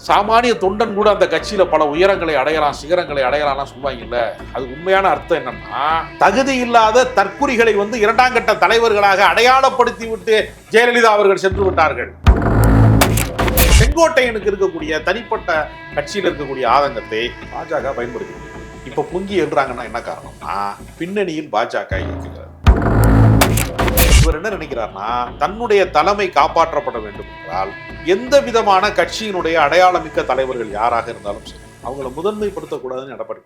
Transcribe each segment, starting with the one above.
சாமானிய தொண்டன் கூட அந்த கட்சியில பல உயரங்களை அடையலாம், சிகரங்களை அடையலாம் சொல்லுவாங்கல்ல. அது உண்மையான அர்த்தம் என்னன்னா, தகுதி இல்லாத தற்குறிகளை இரண்டாம் கட்ட தலைவர்களாக அடையாளப்படுத்தி விட்டு ஜெயலலிதா அவர்கள் சென்று விட்டார்கள். செங்கோட்டையனுக்கு இருக்கக்கூடிய தனிப்பட்ட கட்சியில் இருக்கக்கூடிய ஆதங்கத்தை பாஜக பயன்படுத்தி இப்ப பொங்கி எழுறாங்கன்னா என்ன காரணம்னா, பின்னணியில் பாஜக இருக்கிறது. இவர் என்ன நினைக்கிறார்னா, தன்னுடைய தலைமை காப்பாற்றப்பட வேண்டும் என்றால் எந்த விதமான கட்சியினுடைய அடையாளமிக்க தலைவர்கள் யாராக இருந்தாலும் சரி, அவங்களை முதன்மைப்படுத்தக்கூடாதுன்னு எடப்பாடி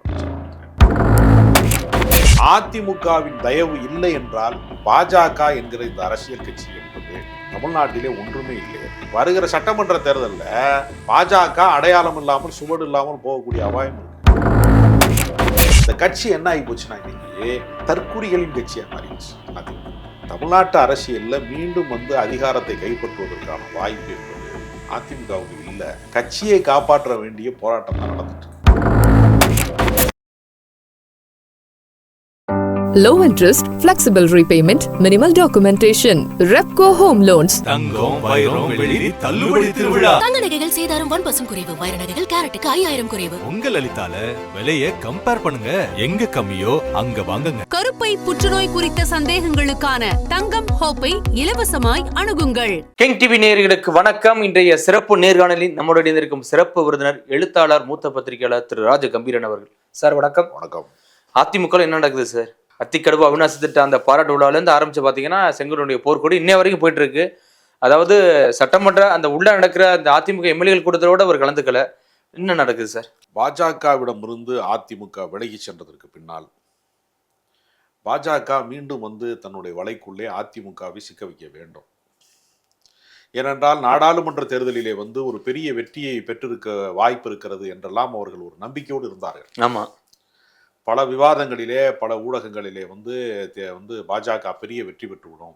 அதிமுகவின் தயவு இல்லை என்றால் பாஜக என்கிற இந்த அரசியல் கட்சி என்பது தமிழ்நாட்டிலே ஒன்றுமே இல்லை. வருகிற சட்டமன்ற தேர்தலில் பாஜக அடையாளம் இல்லாமல் சுவடு இல்லாமல் போகக்கூடிய அபாயம் இருக்கு. இந்த கட்சி என்ன ஆகி போச்சுன்னா, இன்னைக்கு தற்குறிகளின் கட்சியா மாறிடுச்சு. தமிழ்நாட்டு அரசியல்ல மீண்டும் அதிகாரத்தை கைப்பற்றுவதற்கான வாய்ப்பு என்பது அதிமுகவுக்கு இல்ல. கட்சியை காப்பாற்ற வேண்டிய போராட்டம் தான் நடந்துட்டு. Low interest, flexible repayment, minimal documentation. Repco Home Loans. தங்கம், வைரம், வெள்ளி தள்ளுபடி திருவிழா. தங்க நகைகள் சேதாரம் 1% குறைவு. வைர நகைகள் கேரட்டுக்கு 5000 குறைவு. உங்க லலிதால விலையை கம்பேர் பண்ணுங்க. எங்க கம்மியோ அங்க வாங்குங்க. கருப்பை புற்றுநோய் குறித்த சந்தேகங்களுக்கான தங்கம் ஹோப்பை இலவசமாய் அணுகுங்கள். கிங் டிவி நேயர்களுக்கு வணக்கம். இன்றைய சிறப்பு நேர்காணலில் நம்முடைய இருக்கும் சிறப்பு விருந்தினர் எழுத்தாளர், மூத்த பத்திரிகையாளர் திரு ராஜ கம்பீரன் அவர்கள். சார் வணக்கம். வணக்கம். அதிமுக என்ன நடக்குது சார்? அத்திக்கடவு அவிநாசி திட்ட அந்த பாராட்டு விழாவிலேருந்து ஆரம்பிச்சு பார்த்தீங்கன்னா செங்கோட்டையுடைய போர்க்கொடி இன்னைய வரைக்கும் போயிட்டு இருக்கு. அதாவது சட்டமன்ற அந்த உள்ள நடக்கிற அந்த அதிமுக எம்எல்ஏகள் கூட்டத்தோடு அவர் கலந்துக்கல. என்ன நடக்குது சார்? பாஜகவிடம் இருந்து அதிமுக விலகி சென்றதற்கு பின்னால் பாஜக மீண்டும் தன்னுடைய வலைக்குள்ளே அதிமுகவை சிக்க வைக்க வேண்டும். ஏனென்றால் நாடாளுமன்ற தேர்தலிலே ஒரு பெரிய வெற்றியை பெற்றிருக்க வாய்ப்பு இருக்கிறது என்றெல்லாம் அவர்கள் ஒரு நம்பிக்கையோடு இருந்தார்கள். ஆமா, பல விவாதங்களிலே பல ஊடகங்களிலே பாஜக பெரிய வெற்றி பெற்றுவிடும்,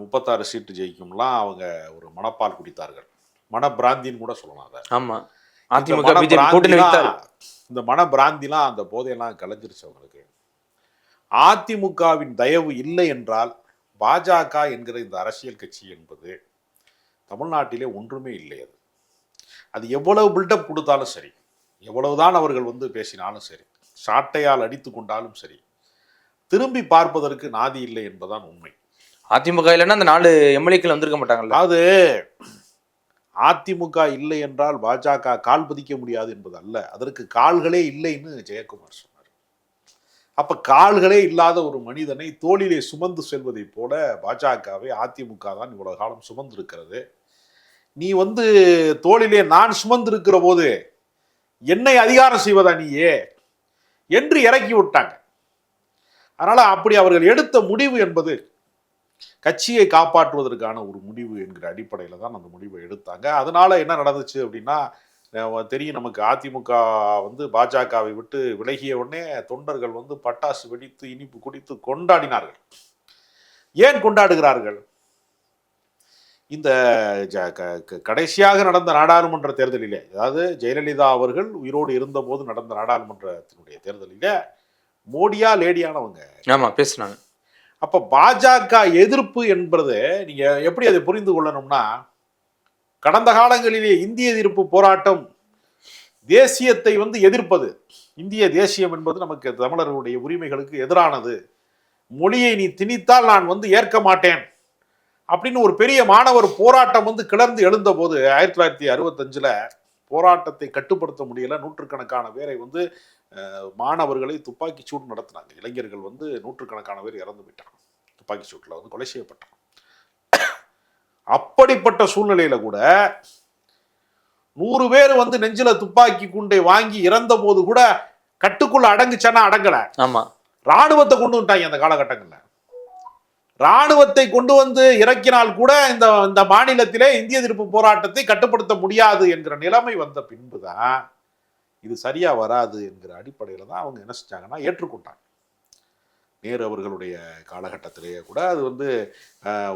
36 சீட்டு ஜெயிக்கும்லாம் அவங்க ஒரு மனப்பால் குடித்தார்கள். மனப்பிராந்தின்னு கூட சொல்லலாம் அதை. ஆமா, அதிமுக பிஜேபி கூட்டணி வைத்தால் இந்த மனப்பிராந்திலாம் அந்த போதையெல்லாம் கலைஞ்சிருச்சு அவங்களுக்கு. அதிமுகவின் தயவு இல்லை என்றால் பாஜக என்கிற இந்த அரசியல் கட்சி என்பது தமிழ்நாட்டிலே ஒன்றுமே இல்லை. அது எவ்வளவு பில்டப் கொடுத்தாலும் சரி, எவ்வளவுதான் அவர்கள் பேசினாலும் சரி, சாட்டையால் அடித்து கொண்டாலும் சரி, திரும்பி பார்ப்பதற்கு நாதி இல்லை என்பதுதான் உண்மை. அதிமுக இல்லைன்னா அந்த 4 எம்எல்ஏக்கள் வந்திருக்க மாட்டாங்கல்ல. அதாவது அதிமுக இல்லை என்றால் பாஜக கால் பதிக்க முடியாது என்பது அல்ல, அதற்கு கால்களே இல்லைன்னு ஜெயக்குமார் சொன்னார். அப்ப கால்களே இல்லாத ஒரு மனிதனை தோளிலே சுமந்து செல்வதை போல பாஜகவை அதிமுக தான் இவ்வளவு காலம் சுமந்திருக்கிறது. நீ தோளிலே நான் சுமந்திருக்கிற போது என்னை அதிகாரம் செய்வதா நீயே என்று இறக்கி விட்டாங்க. அதனால அப்படி அவர்கள் எடுத்த முடிவு என்பது கட்சியை காப்பாற்றுவதற்கான ஒரு முடிவு என்கிற அடிப்படையில் தான் அந்த முடிவை எடுத்தாங்க. அதனால என்ன நடந்துச்சு அப்படின்னா, தெரியும் நமக்கு, அதிமுக பாஜகவை விட்டு விலகிய உடனே தொண்டர்கள் பட்டாசு வெடித்து இனிப்பு குடித்து கொண்டாடினார்கள். ஏன் கொண்டாடுகிறார்கள்? இந்த கடைசியாக நடந்த நாடாளுமன்ற தேர்தலிலே, அதாவது ஜெயலலிதா அவர்கள் உயிரோடு இருந்தபோது நடந்த நாடாளுமன்றத்தினுடைய தேர்தலிலே மோடியா லேடியானவங்க பேசினாங்க. அப்ப பாஜக எதிர்ப்பு என்பது நீங்க எப்படி அதை புரிந்து கொள்ளணும்னா, கடந்த காலங்களிலே இந்திய எதிர்ப்பு போராட்டம், தேசியத்தை எதிர்ப்பது, இந்திய தேசியம் என்பது நமக்கு தமிழர்களுடைய உரிமைகளுக்கு எதிரானது, மொழியை நீ திணித்தால் நான் ஏற்க மாட்டேன் அப்படின்னு ஒரு பெரிய மாணவர் போராட்டம் கிளர்ந்து எழுந்த போது 1965 போராட்டத்தை கட்டுப்படுத்த முடியல. நூற்றுக்கணக்கான பேரை மாணவர்களை துப்பாக்கி சூடு நடத்தினாங்க. இளைஞர்கள் நூற்றுக்கணக்கான பேர் இறந்து போயிட்டாங்க, துப்பாக்கி சூட்டில் கொலை செய்யப்பட்டாங்க. அப்படிப்பட்ட சூழ்நிலையில கூட 100 பேர் நெஞ்சில துப்பாக்கி குண்டை வாங்கி இறந்த போது கூட கட்டுக்குள்ள அடங்குச்சானா அடங்கல. ஆமா, ராணுவத்தை கொண்டு வந்துட்டாங்க. அந்த காலகட்டங்கள்ல ராணுவத்தை கொண்டு இறக்கினால் கூட இந்த மாநிலத்திலே இந்திய எதிர்ப்பு போராட்டத்தை கட்டுப்படுத்த முடியாது என்கிற நிலைமை வந்த பின்புதான் இது சரியா வராது என்கிற அடிப்படையில தான் அவங்க என்ன செஞ்சாங்கன்னா ஏற்றுக்கொண்டாங்க. நேரு அவர்களுடைய காலகட்டத்திலேயே கூட அது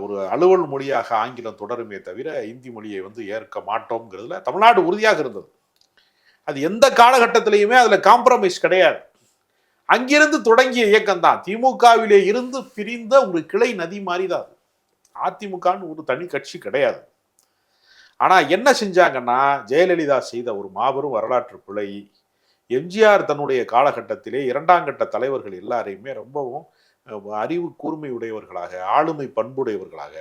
ஒரு அலுவல் மொழியாக ஆங்கிலம் தொடருமே தவிர இந்தி மொழியை ஏற்க மாட்டோம்ங்கிறதுல தமிழ்நாடு உறுதியாக இருந்தது. அது எந்த காலகட்டத்திலையுமே அதுல காம்ப்ரமைஸ் கிடையாது. அங்கிருந்து தொடங்கிய இயக்கம் தான். திமுகவிலே இருந்து பிரிந்த ஒரு கிளை நதி மாதிரி தான். அதிமுகன்னு ஒரு தனி கட்சி கிடையாது. ஆனால் என்ன செஞ்சாங்கன்னா, ஜெயலலிதா செய்த ஒரு மாபெரும் வரலாற்று பிழை, எம்ஜிஆர் தன்னுடைய காலகட்டத்திலே இரண்டாம் கட்ட தலைவர்கள் எல்லாரையுமே ரொம்பவும் அறிவு கூர்மை உடையவர்களாக, ஆளுமை பண்புடையவர்களாக,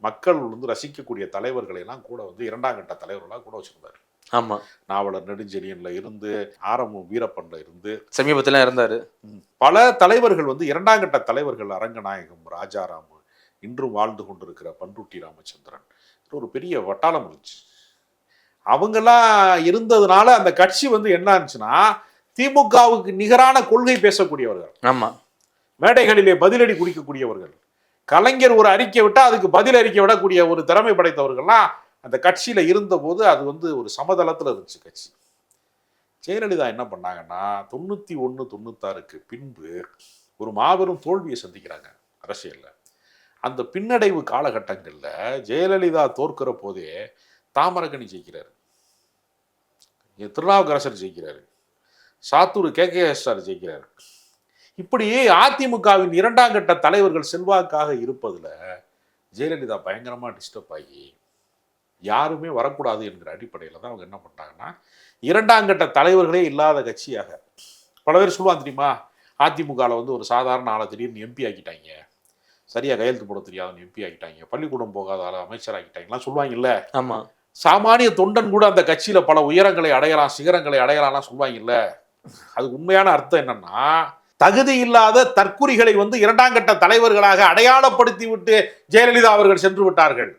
மக்கள் வந்து ரசிக்கக்கூடிய தலைவர்களை எல்லாம் கூட வந்து இரண்டாம் கட்ட தலைவர்களாக கூட வச்சிருந்தார். ஆமா, நாவலர் நெடுஞ்செழியன்ல இருந்து, ஆரம்பம் வீரப்பன்ல இருந்து, சமீபத்துல இருந்தாரு. பல தலைவர்கள் வந்து இரண்டாம் கட்ட தலைவர்கள், அரங்கநாயகம், ராஜாராம், இன்றும் வாழ்ந்து கொண்டிருக்கிற பண்ருட்டி ராமச்சந்திரன், ஒரு பெரிய வட்டாரம் இருந்துச்சு. அவங்கெல்லாம் இருந்ததுனால அந்த கட்சி வந்து என்ன இருந்துச்சுன்னா, திமுகவுக்கு நிகரான கொள்கை பேசக்கூடியவர்கள், ஆமா, மேடைகளிலே பதிலடி குடிக்கக்கூடியவர்கள், கலைஞர் ஒரு அறிக்கை விட்டா அதுக்கு பதில் அறிக்கை விடக்கூடிய ஒரு திறமை படைத்தவர்கள்லாம் அந்த கட்சியில இருந்த போது அது வந்து ஒரு சமதளத்துல இருந்துச்சு கட்சி. ஜெயலலிதா என்ன பண்ணாங்கன்னா, 91, 96க்கு பின்பு ஒரு மாபெரும் தோல்வியை சந்திக்கிறாங்க அரசியல்ல. அந்த பின்னடைவு காலகட்டங்கள்ல ஜெயலலிதா தோற்கிற போதே தாமரகனி ஜெயிக்கிறாரு, திருநாவுக்கரசர் ஜெயிக்கிறாரு, சாத்தூர் KKSR ஜெயிக்கிறாரு. இப்படி அதிமுகவின் இரண்டாம் கட்ட தலைவர்கள் செல்வாக்காக இருப்பதுல ஜெயலலிதா பயங்கரமா டிஸ்டர்ப் ஆகி யாருமே வரக்கூடாது என்கிற அடிப்படையில் தான் அவங்க என்ன பண்ணாங்கன்னா, இரண்டாம் கட்ட தலைவர்களே இல்லாத கட்சியாக, பல பேர் சொல்லுவாங்க தெரியுமா, அதிமுகவில் வந்து ஒரு சாதாரண ஆளை திடீர்னு MP ஆக்கிட்டாங்க, சரியா கையெழுத்து போட தெரியாதவன் MP ஆக்கிட்டாங்க, பள்ளிக்கூடம் போகாத ஆளை அமைச்சர் ஆக்கிட்டாங்கலாம் சொல்லுவாங்கல்ல. ஆமா, சாமானிய தொண்டன் கூட அந்த கட்சியில பல உயரங்களை அடையலாம், சிகரங்களை அடையலாம்லாம் சொல்லுவாங்கல்ல. அது உண்மையான அர்த்தம் என்னன்னா, தகுதி இல்லாத தற்குறிகளை வந்து இரண்டாம் கட்ட தலைவர்களாக அடையாளப்படுத்தி விட்டு ஜெயலலிதா அவர்கள் சென்று விட்டார்கள்.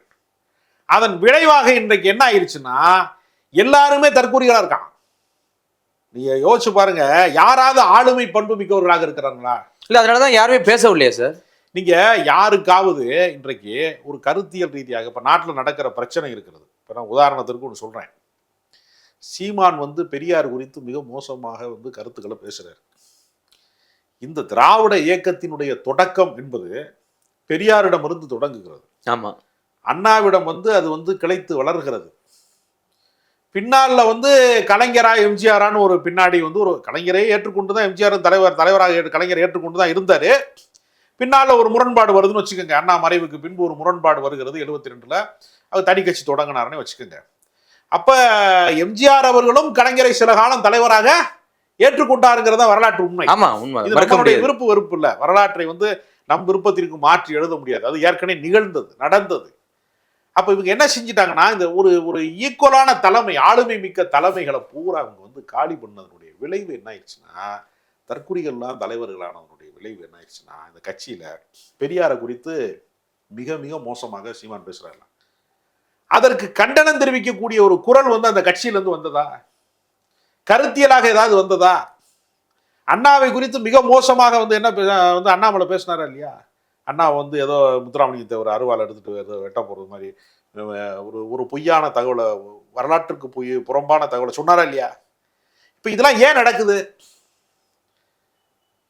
அதன் விளைவாக இன்றைக்கு என்ன ஆயிடுச்சுன்னா, எல்லாருமே தற்குறிகளா இருக்கான். நீங்க யோசிச்சு பாருங்க, யாராவது ஆளுமை பண்பு மிக்கவர்களாக இருக்கிறாங்களா? இல்ல, அதனாலதான் யாருமே பேசவில்லையா சார்? நீங்க யாருக்காவது இன்றைக்கு ஒரு கருத்தியல் ரீதியாக இப்ப நாட்டில் நடக்கிற பிரச்சனை இருக்கிறது. இப்ப நான் உதாரணத்திற்கு ஒன்று சொல்றேன். சீமான் வந்து பெரியார் குறித்து மிக மோசமாக வந்து கருத்துக்களை பேசுறாரு. இந்த திராவிட இயக்கத்தினுடைய தொடக்கம் என்பது பெரியாரிடமிருந்து தொடங்குகிறது. ஆமா, அண்ணாவிடம் வந்து அது வந்து கிளைத்து வளர்கிறது. பின்னால வந்து கலைஞரா எம்ஜிஆரான்னு ஒரு பின்னாடி வந்து ஒரு கலைஞரை ஏற்றுக்கொண்டு தான் எம்ஜிஆர் தலைவராக கலைஞர் ஏற்றுக்கொண்டு தான் இருந்தாரு. பின்னால ஒரு முரண்பாடு வருதுன்னு வச்சுக்கோங்க. அண்ணா மறைவுக்கு பின்பு ஒரு முரண்பாடு வருகிறது 72ல. அவர் தனி கட்சி தொடங்கினார்னு வச்சுக்கோங்க. அப்ப எம்ஜிஆர் அவர்களும் கலைஞரை சில காலம் தலைவராக ஏற்றுக்கொண்டாருங்கிறத வரலாற்று உண்மை. ஆமா, உண்மை. இது நம்மளுடைய விருப்பு வெறுப்பு இல்ல. வரலாற்றை வந்து நம் விருப்பத்திற்கு மாற்றி எழுத முடியாது. அது ஏற்கனவே நிகழ்ந்தது, நடந்தது. அப்ப இவங்க என்ன செஞ்சிட்டாங்கன்னா, இந்த ஒரு ஈக்குவலான தலைமை, ஆளுமை மிக்க தலைமைகளை பூரா அவங்க வந்து காலி பண்ணதனுடைய விளைவு என்ன ஆயிடுச்சுன்னா, தற்குறிகள்லாம் தலைவர்களானதனுடைய விளைவு என்ன ஆயிடுச்சுன்னா, இந்த கட்சியில பெரியாரை குறித்து மிக மிக மோசமாக சீமான் பேசுறாங்க. அதற்கு கண்டனம் தெரிவிக்கக்கூடிய ஒரு குரல் வந்து அந்த கட்சியிலிருந்து வந்ததா? கருத்தியலாக ஏதாவது வந்ததா? அண்ணாவை குறித்து மிக மோசமாக வந்து என்ன வந்து அண்ணாமலை பேசினாரா இல்லையா? அண்ணா வந்து ஏதோ முத்துராமலிங்க தேவர் அருவாள் எடுத்துட்டு ஏதோ வெட்ட போறது மாதிரி ஒரு பொய்யான தகவலை, வரலாற்றுக்கு புறம்பான தகவலை சொன்னாரா இல்லையா? இப்ப இதெல்லாம் ஏன் நடக்குது?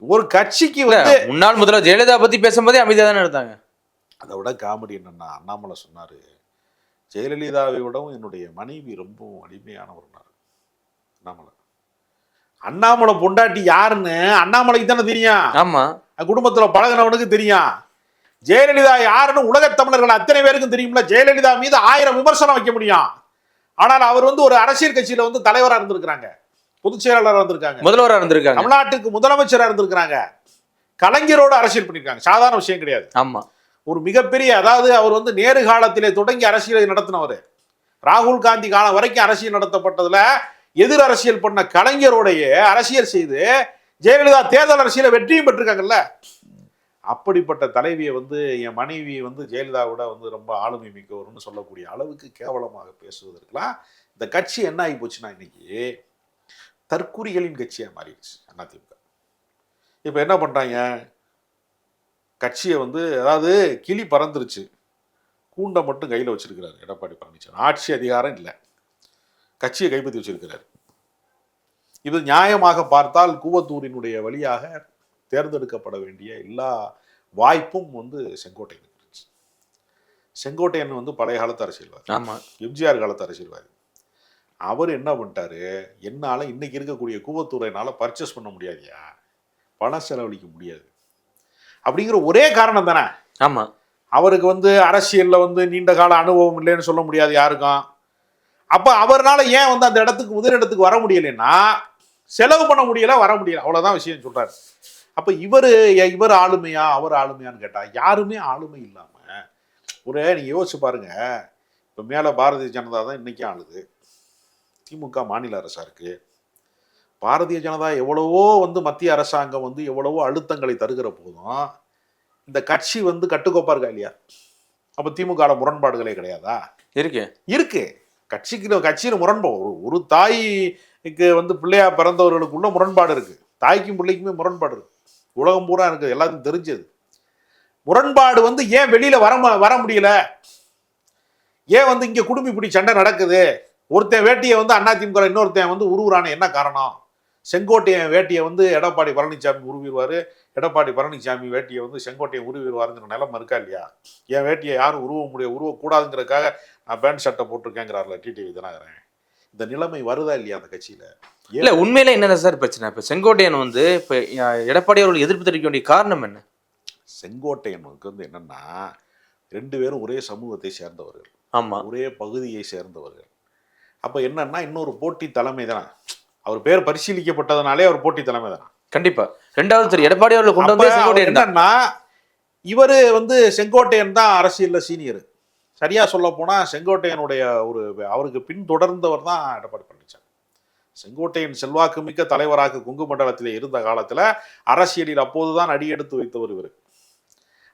ஒரு கட்சிக்கு வந்து முன்னாள் முதல்வர் ஜெயலலிதா பத்தி பேசும்போதே அமைதியா தானே இருந்தாங்க. அதை விட காமெடி என்னன்னா, அண்ணாமலை சொன்னாரு, ஜெயலலிதாவை விடவும் என்னுடைய மனைவி ரொம்பவும் அடிமையானவர். அண்ணாமலை பொண்டாட்டி யாருன்னு அண்ணாமலைக்கு தானே தெரியும். ஆமா, குடும்பத்துல பழகினவனுக்கு தெரியும். ஜெயலலிதா யாருன்னு உலக தமிழர்கள் அத்தனை பேருக்கும் தெரியும்ல. ஜெயலலிதா மீது 1000 விமர்சனம் வைக்க முடியும். ஆனால் அவர் வந்து ஒரு அரசியல் கட்சியில வந்து தலைவராக இருந்திருக்கிறாங்க, பொதுச் செயலாளராக இருந்திருக்காங்க, முதல்வராக இருந்திருக்காங்க, தமிழ்நாட்டுக்கு முதலமைச்சராக இருந்திருக்கிறாங்க, கலைஞரோட அரசியல் பண்ணியிருக்காங்க. சாதாரண விஷயம் கிடையாது. ஆமா, ஒரு மிகப்பெரிய, அதாவது அவர் வந்து நேரு காலத்திலே தொடங்கி அரசியலை நடத்தினவர். ராகுல் காந்தி காலம் வரைக்கும் அரசியல் நடத்தப்பட்டதுல எதிர் அரசியல் பண்ண கலைஞரோடைய அரசியல் செய்து ஜெயலலிதா தேர்தல் அரசியல வெற்றியும் பெற்றிருக்காங்கல்ல. அப்படிப்பட்ட தலைவியை வந்து என் மனைவி வந்து ஜெயலலிதாவோட வந்து ரொம்ப ஆளுமை மிக்கவர்னு சொல்லக்கூடிய அளவுக்கு கேவலமாக பேசுவதற்கெல்லாம் இந்த கட்சி என்ன ஆகி போச்சுன்னா, இன்னைக்கு தற்குறிகளின் கட்சியாக மாறிடுச்சு அதிமுக. இப்போ என்ன பண்ணுறாங்க, கட்சியை வந்து, அதாவது கிளி பறந்துருச்சு, கூண்டை மட்டும் கையில் வச்சிருக்கிறாரு எடப்பாடி பழனிசாமி. ஆட்சி அதிகாரம் இல்லை, கட்சியை கைப்பற்றி வச்சிருக்கிறார். இது நியாயமாக பார்த்தால் கூவத்தூரினுடைய வழியாக தேர்ந்தெடுக்கப்பட வேண்டிய எல்லா வாய்ப்பும் வந்து செங்கோட்டையன் இருந்துச்சு. செங்கோட்டையன் வந்து பழைய காலத்து அரசியல்வாதி, எம்ஜிஆர் காலத்து அரசியல்வாதி. அவர் என்ன பண்ணிட்டாரு, என்னால இன்னைக்கு இருக்கக்கூடிய கூவத்தூரைனால பர்ச்சேஸ் பண்ண முடியாதியா, பணம் செலவழிக்க முடியாது அப்படிங்கிற ஒரே காரணம் தானே. ஆமா, அவருக்கு வந்து அரசியல்ல வந்து நீண்ட கால அனுபவம் இல்லைன்னு சொல்ல முடியாது யாருக்கும். அப்ப அவர்னால ஏன் வந்து அந்த இடத்துக்கு முதலிடத்துக்கு வர முடியலைன்னா செலவு பண்ண முடியல, வர முடியல, அவ்வளவுதான் விஷயம் சொல்றாரு. அப்ப இவர் ஆளுமையா அவர் ஆளுமையான்னு கேட்டா யாருமே ஆளுமை இல்லாம நீங்க யோசிச்சு பாருங்க. இப்ப மேல பாரதிய ஜனதா தான் இன்னைக்கு ஆளுது, திமுக மாநில அரசா இருக்கு. பாரதிய ஜனதா எவ்வளவோ வந்து மத்திய அரசாங்கம் வந்து எவ்வளவோ அழுத்தங்களை தருகிற போதும் இந்த கட்சி வந்து கட்டுக்கோப்பா இருக்கா இல்லையா? அப்ப திமுக முரண்பாடுகளே கிடையாதா? இருக்கு. கட்சியில முரண்பாடு, ஒரு தாய்க்கு வந்து பிள்ளையா பிறந்தவர்களுக்குள்ள முரண்பாடு இருக்கு, தாய்க்கும் பிள்ளைக்குமே முரண்பாடு இருக்கு, உலகம் பூரா இருக்கு, எல்லாத்துக்கும் தெரிஞ்சது. முரண்பாடு வந்து ஏன் வெளியில வர முடியல? ஏன் வந்து இங்க குடும்பி பிடி சண்டை நடக்குது? ஒருத்தன் வேட்டியை வந்து அதிமுக இன்னொருத்தன் வந்து உருவுறான, என்ன காரணம்? செங்கோட்டையன் வேட்டியை வந்து எடப்பாடி பழனிசாமி உருவிடுவாரு, எடப்பாடி பழனிசாமி வேட்டியை வந்து செங்கோட்டையன் உருவிடுவாருங்கிற நிலைமை இருக்கா இல்லையா? என் வேட்டியை யாரும் உருவக்கூடாதுங்கிறதுக்காக நான் பேண்ட் ஷர்ட்டை போட்டிருக்கேங்கிறார்ல டிடிவி தினகரன். இந்த நிலைமை வருதா இல்லையா அந்த கட்சியில? இல்ல உண்மையில என்னதான் சார் பிரச்சனை? இப்ப செங்கோட்டையன் வந்து இப்ப எடப்பாடி அவர்கள் எதிர்ப்பு தெரிவிக்க வேண்டிய காரணம் என்ன? செங்கோட்டையனுக்கு வந்து என்னன்னா, 2 பேரும் ஒரே சமூகத்தை சேர்ந்தவர்கள், ஆமா, ஒரே பகுதியை சேர்ந்தவர்கள். அப்ப என்னன்னா இன்னொரு போட்டி தலைமை தானே, அவர் பேர் பரிசீலிக்கப்பட்டதுனாலே அவர் போட்டி தலைமை தானே. கண்டிப்பா. ரெண்டாவது திரு எடப்பாடி அவர்கள் கொண்டு வந்து செங்கோட்டையன் என்னன்னா, இவரு வந்து செங்கோட்டையன் தான் அரசியல்ல சீனியர். சரியா சொல்ல போனா செங்கோட்டையனுடைய அவருக்கு பின் தொடர்ந்தவர் தான் எடப்பாடி பழனிசாமி. செங்கோட்டையன் செல்வாக்கு மிக்க தலைவராக கொங்கு மண்டலத்திலே இருந்த காலத்துல அரசியலில் அப்போதுதான் அடியெடுத்து வைத்தவர் இவர்.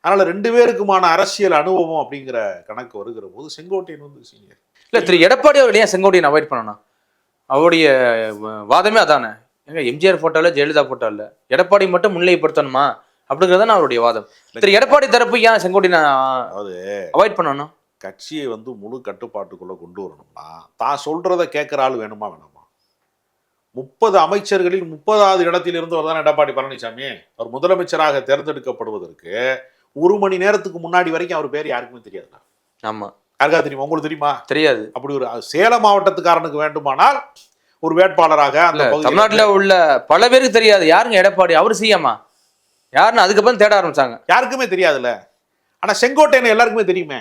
அதனால 2 பேருக்குமான அரசியல் அனுபவம் அப்படிங்கிற கணக்கு வருகிற போது செங்கோட்டையன் வந்து சீனியர். இல்ல திரு எடப்பாடி அவர்கள் ஏன் செங்கோட்டையன் அவாய்ட் பண்ணணும்? அவருடைய வாதமே அதானே. எங்க எம்ஜிஆர் போட்டோல ஜெயலலிதா போட்டோல எடப்பாடி மட்டும் முன்னிலைப்படுத்தணுமா அப்படிங்கறத அவருடைய வாதம். திரு எடப்பாடி தரப்பு ஏன் செங்கோட்டையன் அவாய்ட் பண்ணணும்? கட்சியை வந்து முழு கட்டுப்பாட்டுக்குள்ள கொண்டு வரணும்னா தான் சொல்றத கேட்கிற ஆள் வேணுமா வேணாமா? 30 அமைச்சர்களில் 30வது இடத்தில் இருந்தவர் தான் எடப்பாடி பழனிசாமி. அவர் முதலமைச்சராக தேர்ந்தெடுக்கப்படுவதற்கு 1 மணி நேரத்துக்கு முன்னாடி வரைக்கும் அவர் பேர் யாருக்குமே தெரியாது. ஆமா, யாருக்கா தெரியுமா? உங்களுக்கு தெரியுமா? தெரியாது. அப்படி ஒரு சேலம் மாவட்டத்துக்காரனுக்கு வேண்டுமானால் ஒரு வேட்பாளராக அந்த தமிழ்நாட்டில் உள்ள பல பேருக்கு தெரியாது யாருங்க எடப்பாடி, அவர் சிஎம்மா யாருன்னு அதுக்கப்புறம் தேட ஆரம்பிச்சாங்க. யாருக்குமே தெரியாதுல்ல. ஆனா செங்கோட்டையனை எல்லாருக்குமே தெரியுமே.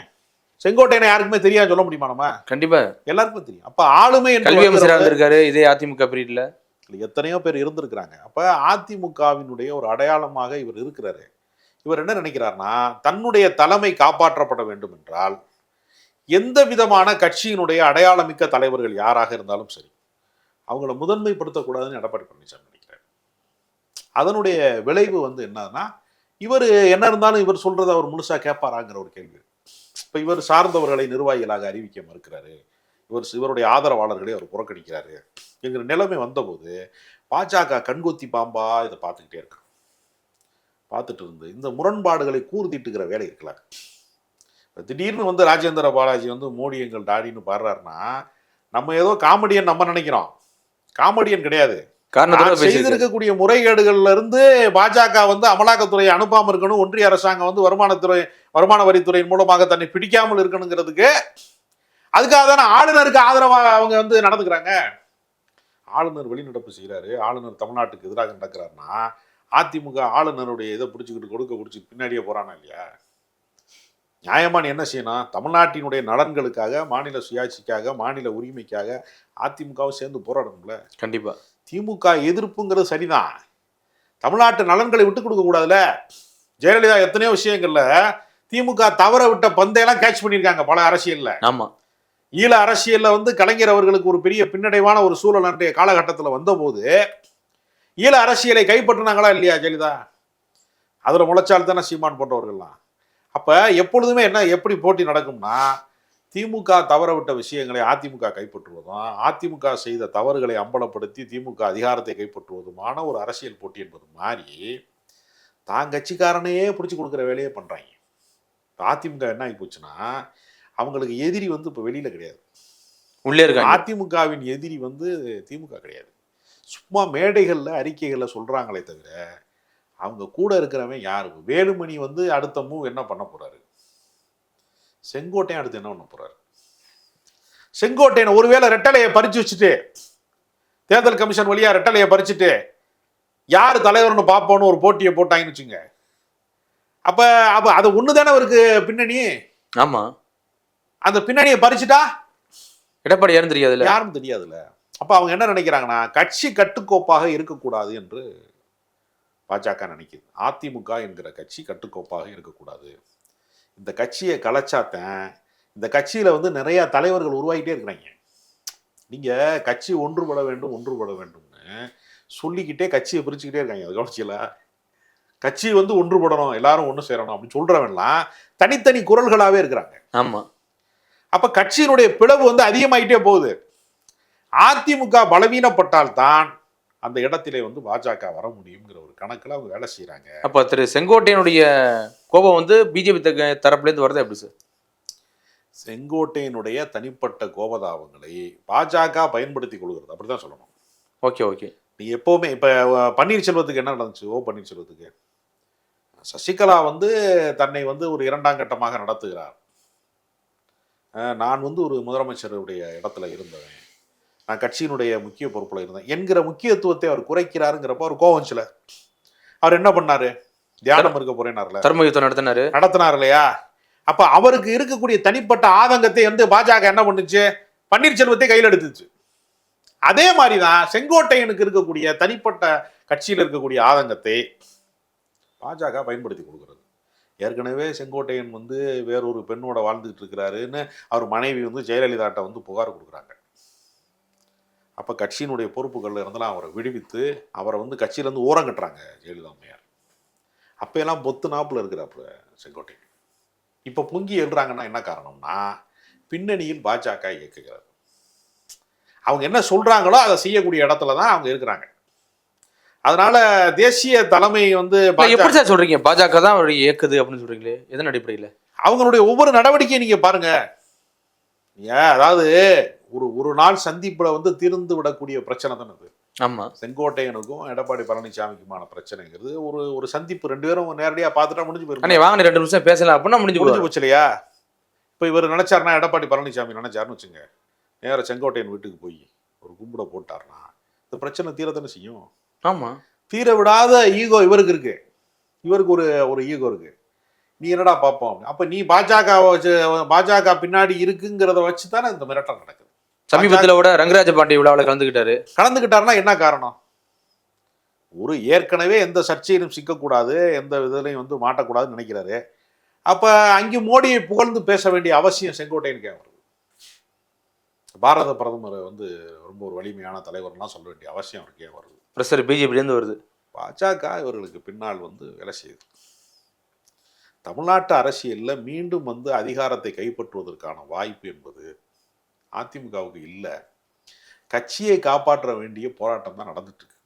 செங்கோட்டையனை யாருக்குமே தெரியாது சொல்ல முடியுமா? நம்ம கண்டிப்பா எல்லாருக்குமே தெரியும். அப்ப ஆளுமை கல்வி அமைச்சராக இருந்திருக்காரு இதே அதிமுக பீரியட்ல. எத்தனையோ பேர் இருந்திருக்கிறாங்க. அப்ப அதிமுகவினுடைய ஒரு அடையாளமாக இவர் இருக்கிறாரு. இவர் என்ன நினைக்கிறார்னா, தன்னுடைய தலைமை காப்பாற்றப்பட வேண்டும் என்றால் எந்த விதமான கட்சியினுடைய அடையாளமிக்க தலைவர்கள் யாராக இருந்தாலும் சரி அவங்கள முதன்மைப்படுத்தக்கூடாதுன்னு எடப்பாடி பழனிசாமி நினைக்கிறார். அதனுடைய விளைவு வந்து என்னன்னா, இவர் என்ன இருந்தாலும் இவர் சொல்றதை அவர் முழுசா கேட்பாராங்கிற ஒரு கேள்வி. இப்ப இவர் சார்ந்தவர்களை நிர்வாகிகளாக அறிவிக்க மறுக்கிறாரு, இவருடைய ஆதரவாளர்களை அவர் புறக்கணிக்கிறாரு என்கிற நிலைமை வந்தபோது பாஜக கண்கொத்தி பாம்பா இதை பார்த்துக்கிட்டே இருக்காங்க. பார்த்துட்டு இருந்து இந்த முரண்பாடுகளை கூர்த்திட்டுக்கிற வேலை இருக்கலாம். திடீர்னு வந்து ராஜேந்திர பாலாஜி வந்து மோடி எங்கள் டாடின்னு பாடுறாருன்னா நம்ம ஏதோ காமெடியன் நம்ம நினைக்கிறோம். காமெடியன் கிடையாது. செய்திருக்கக்கூடிய முறைகேடுகள்ல இருந்து பாஜக வந்து அமலாக்கத்துறையை அனுப்பாம இருக்கணும், ஒன்றிய அரசாங்கம் வந்து வருமான வரித்துறையின் மூலமாக தன்னை பிடிக்காமல் இருக்கணுங்கிறதுக்கு அதுக்காக தானே ஆளுநருக்கு ஆதரவாக அவங்க வந்து நடந்துக்கிறாங்க. ஆளுநர் வெளிநடப்பு செய்கிறாரு, ஆளுநர் தமிழ்நாட்டுக்கு எதிராக நடக்கிறாருன்னா அதிமுக ஆளுநருடைய இதை பிடிச்சி பின்னாடியே போறானா இல்லையா? நியாயமான என்ன செய்யணும்? தமிழ்நாட்டினுடைய நலன்களுக்காக, மாநில சுயாட்சிக்காக, மாநில உரிமைக்காக அதிமுகவும் சேர்ந்து போராடணும்ல. கண்டிப்பா. திமுக எதிர்ப்புங்கிறது சரிதான், தமிழ்நாட்டு நலன்களை விட்டு கொடுக்க கூடாதுல. ஜெயலலிதா எத்தனையோ விஷயங்கள்ல திமுக தவற விட்ட பந்தையெல்லாம் கேட்ச் பண்ணியிருக்காங்க பல அரசியல்ல. ஆமா, ஈழ அரசியல்ல வந்து கலைஞர் அவர்களுக்கு ஒரு பெரிய பின்னடைவான ஒரு சூழல் அன்றைய காலகட்டத்தில் வந்தபோது ஈழ அரசியலை கைப்பற்றினாங்களா இல்லையா ஜெயலலிதா? அதுல முளைச்சால் தானே சீமான் போன்றவர்கள்லாம். அப்ப எப்பொழுதுமே எப்படி போட்டி நடக்கும்னா, திமுக தவற விட்ட விஷயங்களை அதிமுக கைப்பற்றுவதும், அதிமுக செய்த தவறுகளை அம்பலப்படுத்தி திமுக அதிகாரத்தை கைப்பற்றுவதுமான ஒரு அரசியல் போட்டி என்பது மாதிரி தான் கட்சிக்காரனையே பிடிச்சி கொடுக்குற வேலையே பண்றாங்க. அதிமுக என்ன ஆகி போச்சுன்னா, அவங்களுக்கு எதிரி வந்து இப்ப வெளியில கிடையாது, உள்ளே இருக்காங்க. அதிமுகவின் எதிரி வந்து திமுக கிடையாது. சும்மா மேடைகள்ல அறிக்கைகள்ல சொல்றாங்களே தவிர அவங்க கூட இருக்கிறவன் யாரு? வேலுமணி வந்து அடுத்த மூவ் என்ன பண்ண போறாரு? செங்கோட்டையன் அடுத்து என்ன பண்ண போறாரு? செங்கோட்டையன் ஒருவேளை ரெட்டலையை பறிச்சு வச்சுட்டு, தேர்தல் கமிஷன் வழியா ரெட்டலையை பறிச்சுட்டு யாரு தலைவர்னு பார்ப்போன்னு ஒரு போட்டியை போட்டாங்கன்னு வச்சுங்க, அப்ப அப்ப அது ஒண்ணுதானே அவருக்கு பின்னணி. ஆமா, அந்த பின்னணியை பறிச்சுட்டா எடப்பாடி யாரும் தெரியாதுல்ல. யாரும் தெரியாதுல்ல. அப்ப அவங்க என்ன நினைக்கிறாங்கன்னா, கட்சி கட்டுக்கோப்பாக இருக்கக்கூடாது என்று பாஜக நினைக்குது. அதிமுக என்கிற கட்சி கட்டுக்கோப்பாக இருக்கக்கூடாது. இந்த கட்சியை கலைச்சாத்தன் இந்த கட்சியில வந்து நிறைய தலைவர்கள் உருவாகிட்டே இருக்கிறாங்க. நீங்க கட்சி ஒன்றுபட வேண்டும் ஒன்றுபட வேண்டும்னு சொல்லிக்கிட்டே கட்சியை பிரிச்சுக்கிட்டே இருக்காங்க. அது கவனிச்சல. கட்சி வந்து ஒன்றுபடணும், எல்லாரும் ஒன்று சேரணும் அப்படின்னு சொல்றவன்லாம் தனித்தனி குரல்களாவே இருக்கிறாங்க. ஆமா. அப்ப கட்சியினுடைய பிளவு வந்து அதிகமாயிட்டே போகுது. அதிமுக பலவீனப்பட்டால்தான் அந்த இடத்திலே வந்து பாஜக வர முடியுங்கிற ஒரு கணக்குல அவங்க வேலை செய்யறாங்க. அப்ப திரு செங்கோட்டையனுடைய கோபம் வந்து பிஜேபி தரப்புல இருந்து வருது எப்படி சார்? செங்கோட்டையனுடைய தனிப்பட்ட கோபதாபங்களை பாஜக பயன்படுத்தி கொள்கிறது, அப்படிதான் சொல்லணும். Okay okay. நீ எப்பவுமே இப்ப பன்னீர்செல்வத்துக்கு என்ன நடந்துச்சு? பன்னீர்செல்வத்துக்கு சசிகலா வந்து தன்னை வந்து ஒரு இரண்டாம் கட்டமாக நடத்துகிறார். நான் வந்து ஒரு முதலமைச்சருடைய இடத்துல இருந்தவன், நான் கட்சியினுடைய முக்கிய பொறுப்புல இருந்தேன் என்கிற முக்கியத்துவத்தை அவர் குறைக்கிறாருங்கிறப்ப அவர் கோவம் சில. அவர் என்ன பண்ணாரு? தியானம் இருக்க போறேன்னார்ல, தர்ம யுத்தம் நடத்தினார் இல்லையா? அப்ப அவருக்கு இருக்கக்கூடிய தனிப்பட்ட ஆதங்கத்தை வந்து பாஜக என்ன பண்ணுச்சு? பன்னீர்செல்வத்தை கையில் எடுத்துச்சு. அதே மாதிரிதான் செங்கோட்டையனுக்கு இருக்கக்கூடிய தனிப்பட்ட கட்சியில் இருக்கக்கூடிய ஆதங்கத்தை பாஜக பயன்படுத்தி கொடுக்கிறது. ஏற்கனவே செங்கோட்டையன் வந்து வேறொரு பெண்ணோட வாழ்ந்துட்டு இருக்கிறாருன்னு அவர் மனைவி வந்து ஜெயலலிதாட்ட வந்து புகார் கொடுக்குறாங்க. அப்ப கட்சியினுடைய பொறுப்புகள்ல இருந்தெல்லாம் அவரை விடுவித்து அவரை வந்து கட்சியிலேருந்து ஓரம் கட்டுறாங்க ஜெயலலிதா அம்மையார். அப்பெல்லாம் பொத்து நாப்புல இருக்கிறாப்புல செங்கோட்டையன். இப்ப பொங்கி எழுறாங்கன்னா என்ன காரணம்னா, பின்னணியில் பாஜக இயக்குகிறது. அவங்க என்ன சொல்றாங்களோ அதை செய்யக்கூடிய இடத்துல தான் அவங்க இருக்கிறாங்க. அதனால தேசிய தலைமை வந்து எப்படி சார் சொல்றீங்க பாஜக தான் அவருடைய இயக்குது அப்படின்னு சொல்றீங்களே, எதன் அடிப்படையில்? அவங்களுடைய ஒவ்வொரு நடவடிக்கையை நீங்க பாருங்க. அதாவது ஒரு நாள் சந்திப்புல வந்து தீர்ந்து விடக்கூடிய பிரச்சனை தானே அது. ஆமா. செங்கோட்டையனுக்கும் எடப்பாடி பழனிசாமிக்குமான பிரச்சனைங்கிறது ஒரு சந்திப்பு, ரெண்டு பேரும் நேரடியா பார்த்துட்டா முடிஞ்சு போயிருக்கு. வாங்க 2 நிமிஷம் பேசலாம் அப்படின்னா முடிஞ்சு போச்சு இல்லையா? இப்ப இவர் நினைச்சாருன்னா, எடப்பாடி பழனிசாமி நினைச்சாருன்னு வச்சுங்க, நேர செங்கோட்டையன் வீட்டுக்கு போய் ஒரு கும்பிட போட்டாருன்னா இந்த பிரச்சனை தீரத்தானே செய்யும். ஆமா. தீர விடாத ஈகோ இவருக்கு இருக்கு. இவருக்கு ஒரு ஈகோ இருக்கு. நீ என்னடா பார்ப்போம். அப்ப நீ பாஜக பின்னாடி இருக்குங்கிறத வச்சு தானே இந்த மிரட்டல் நடக்குது. சமீபத்தில் கூட ரங்கராஜ பாண்டிய விழாவில் கலந்துக்கிட்டாருன்னா என்ன காரணம்? ஒரு ஏற்கனவே எந்த சர்ச்சையிலும் சிக்கக்கூடாது, எந்த இதுலையும் வந்து மாட்டக்கூடாதுன்னு நினைக்கிறாரு. அப்ப அங்கே மோடியை புகழ்ந்து பேச வேண்டிய அவசியம் செங்கோட்டையனுக்கு வருது. பாரத பிரதமர் வந்து ரொம்ப ஒரு வலிமையான தலைவர்லாம் சொல்ல வேண்டிய அவசியம் அவருக்கே வருது. பிரஷர் பிஜேபிலேருந்து வருது. பாஜக இவர்களுக்கு பின்னால் வந்து வேலை செய்யுது. தமிழ்நாட்டு அரசியலில் மீண்டும் வந்து அதிகாரத்தை கைப்பற்றுவதற்கான வாய்ப்பு என்பது அதிமுகவுக்கு இல்லை. கட்சியை காப்பாற்ற வேண்டிய போராட்டம் தான் நடந்துட்டு இருக்கு.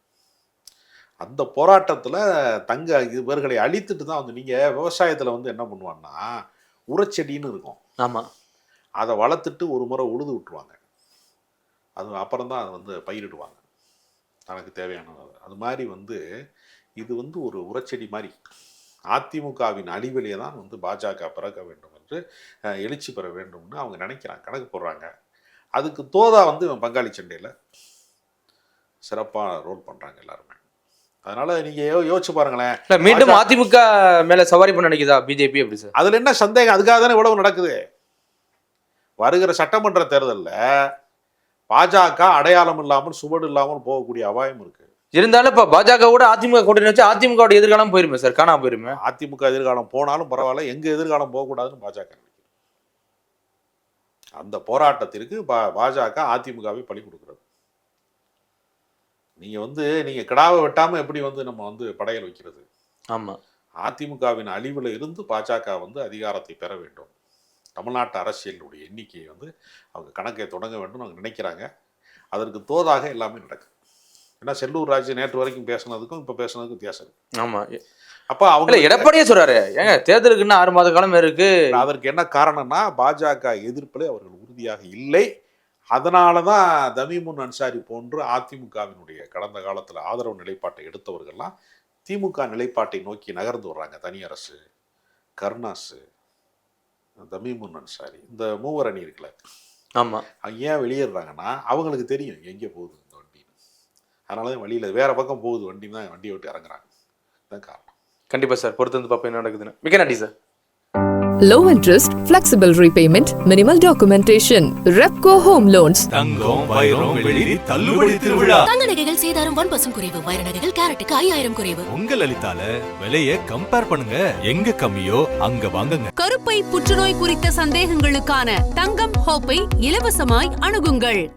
அந்த போராட்டத்தில் இவர்களை அழித்துட்டு தான் வந்து நீங்கள் விவசாயத்தில் வந்து என்ன பண்ணுவாங்கன்னா, உரச்செடின்னு இருக்கும். ஆமாம். அதை வளர்த்துட்டு ஒரு முறை உழுது விட்டுருவாங்க. அது அப்புறம் தான் அதை வந்து பயிரிடுவாங்க தனக்கு தேவையானது. அது மாதிரி வந்து இது வந்து ஒரு உரச்செடி மாதிரி. அதிமுகவின் அழிவிலே தான் வந்து பாஜக பிறக்க வேண்டும் என்று எழுச்சி பெற வேண்டும்னு அவங்க நினைக்கிறாங்க, கணக்கு போடுறாங்க. அதுக்கு தோதா வந்து பங்காளி சண்டையில் சிறப்பாக ரோல் பண்ணுறாங்க எல்லாருமே. அதனால நீங்க யோசிச்சு பாருங்களேன், மீண்டும் அதிமுக மேல சவாரி பண்ண நினைக்குதா பிஜேபி? எப்படி சார்? அதுல என்ன சந்தேகம்? அதுக்காக தானே இவ்வளவு நடக்குது. வருகிற சட்டமன்ற தேர்தலில் பாஜக அடையாளம் இல்லாமல் சுவடு இல்லாமல் போகக்கூடிய அபாயம் இருக்கு. இருந்தாலும் இப்ப பாஜக கூட அதிமுக கூட்டணி வச்சு அதிமுக எதிர்காலம் போயிருமே சார், காணாம போயிருமே. அதிமுக எதிர்காலம் போனாலும் பரவாயில்ல, எங்க எதிர்காலம் போகக்கூடாதுன்னு பாஜக நினைக்குது. அந்த போராட்டத்திற்கு பாஜக அதிமுகவை பலி கொடுக்கிறது. நீங்க கிடாவை வெட்டாம எப்படி வந்து நம்ம வந்து படையல் வைக்கிறது? ஆமா. அதிமுகவின் அழிவுல இருந்து பாஜக வந்து அதிகாரத்தை பெற வேண்டும். தமிழ்நாட்டு அரசியலுடைய எண்ணிக்கையை வந்து அவங்க கணக்கை தொடங்க வேண்டும் அவங்க நினைக்கிறாங்க. அதற்கு தோதாக எல்லாமே நடக்குது. ஏன்னா செல்லூர் ராஜ் நேற்று வரைக்கும் பேசுனதுக்கும் இப்ப பேசுனதுக்கும் வித்தியாசம். ஆமா. அப்ப அவங்க எடப்பாடியே சொல்றாரு, ஏங்க தேர்தலுக்குன்னு 6 மாத காலம் இருக்கு. அதற்கு என்ன காரணம்னா, பாஜக எதிர்ப்பில் அவர்கள் உறுதியாக இல்லை. அதனாலதான் தமிமுன் அன்சாரி போன்று அதிமுகவினுடைய கடந்த காலத்துல ஆதரவு நிலைப்பாட்டை எடுத்தவர்கள்லாம் திமுக நிலைப்பாட்டை நோக்கி நகர்ந்து வர்றாங்க. தனியரசு, கருணாசு, தமிமுன் அன்சாரி, இந்த மூவர் அணி இருக்குல்ல. ஆமா. ஏன் வெளியேறாங்கன்னா அவங்களுக்கு தெரியும் எங்கே போகுது இந்த வண்டின்னு. அதனாலதான் வழியில வேற பக்கம் போகுது வண்டின்னு தான் வண்டியை விட்டு இறங்குறாங்க. இதுதான் காரணம். கண்டிப்பா சார், பொறுத்து வந்து பார்ப்போம் என்ன நடக்குதுன்னு. மிக்க நன்றி sir. Low interest, flexible repayment, minimal documentation. Repco Home Loans. தங்கம் வைரம் வெள்ளி தள்ளுபடி திருவிழா. தங்க நகைகள் சேதாரம் 1% குறைவு. வைர நகைகள் கேரட்டுக்கு 5000 குறைவு. உங்க லலிதால விலையை கம்பேர் பண்ணுங்க. எங்க கம்மியோ அங்க வாங்குங்க. கருப்பை புற்றுநோய் குறித்த சந்தேகங்களுக்கான தங்கம் ஹோப்பை இலவசமாய் அணுகுங்கள்.